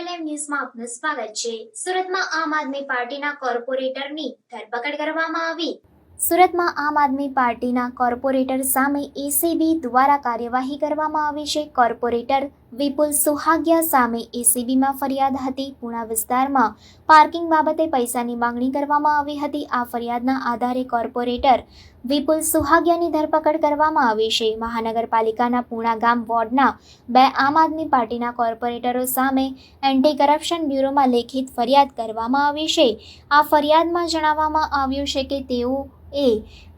PLM ન્યૂઝમાં આપનું સ્વાગત છે। સુરતમાં આમ આદમી પાર્ટીના કોર્પોરેટરની ધરપકડ કરવામાં આવી। સુરતમાં આમ આદમી પાર્ટીના કોર્પોરેટર સામે એસીબી દ્વારા કાર્યવાહી કરવામાં આવી છે। કોર્પોરેટર વિપુલ સુહાગિયા સામે એસીબીમાં ફરિયાદ હતી। પુણા વિસ્તારમાં પાર્કિંગ બાબતે પૈસાની માંગણી કરવામાં આવી હતી। આ ફરિયાદના આધારે કોર્પોરેટર વિપુલ સુહાગિયાની ધરપકડ કરવામાં આવી છે। મહાનગરપાલિકાના પુણા ગામ વોર્ડના 2 આમ આદમી પાર્ટીના કોર્પોરેટરો સામે એન્ટી કરપ્શન બ્યુરોમાં લેખિત ફરિયાદ કરવામાં આવી છે। આ ફરિયાદમાં જણાવવામાં આવ્યું છે કે તેઓએ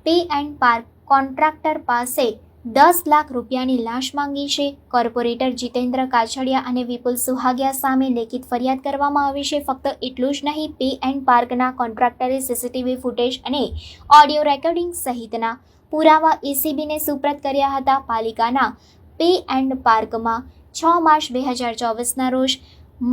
પે એન્ડ પાર્ક કોન્ટ્રાક્ટર પાસે 10 લાખ રૂપિયાની લાંચ માંગી છે। કોર્પોરેટર જીતેન્દ્ર કાછડિયા અને વિપુલ સુહાગિયા સામે લેખિત ફરિયાદ કરવામાં આવી છે। ફક્ત એટલું જ નહીં, પે એન્ડ પાર્કના કોન્ટ્રાક્ટરે સીસીટીવી ફૂટેજ અને ઓડિયો રેકોર્ડિંગ સહિતના પુરાવા એસીબીને સુપ્રત કર્યા હતા। પાલિકાના પે એન્ડ પાર્કમાં 6 માર્ચ 2024ના રોજ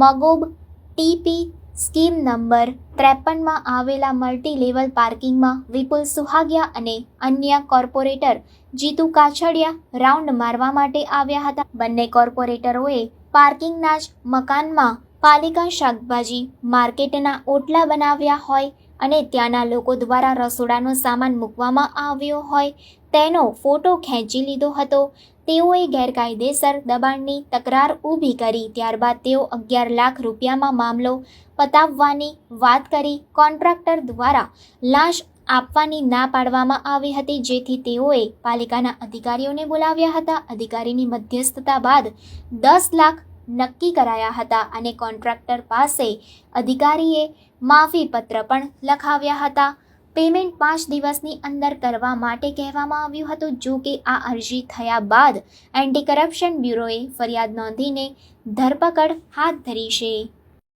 મગોબ ટીપી સ્કીમ નંબર 53માં આવેલા મલ્ટી લેવલ પાર્કિંગમાં વિપુલ સુહાગિયા અને અન્ય કોર્પોરેટર જીતુ કાછડિયા રાઉન્ડ મારવા માટે આવ્યા હતા। બંને કોર્પોરેટરોએ પાર્કિંગના જ મકાનમાં પાલિકા શાકભાજી માર્કેટના ઓટલા બનાવ્યા હોય અને ત્યાંના લોકો દ્વારા રસોડાનો સામાન મૂકવામાં આવ્યો હોય તેનો ફોટો ખેંચી લીધો હતો। તેઓએ ગેરકાયદેસર દબાણની તકરાર ઊભી કરી। ત્યારબાદ તેઓ 11 લાખ રૂપિયામાં મામલો પતાવવાની વાત કરી। કોન્ટ્રાક્ટર દ્વારા લાંચ આપવાની ના પાડવામાં આવી હતી, જેથી તેઓએ પાલિકાના અધિકારીઓને બોલાવ્યા હતા। અધિકારીની મધ્યસ્થતા બાદ 10 લાખ નક્કી કરાયા હતા અને કોન્ટ્રાક્ટર પાસે અધિકારીએ માફી પત્ર પણ લખાવ્યા હતા। પેમેન્ટ 5 દિવસની અંદર કરવા માટે કહેવામાં આવ્યું હતું। જો કે આ અરજી થયા બાદ એન્ટી કરપ્શન બ્યુરોએ ફરિયાદ નોંધીને ધરપકડ હાથ ધરી છે।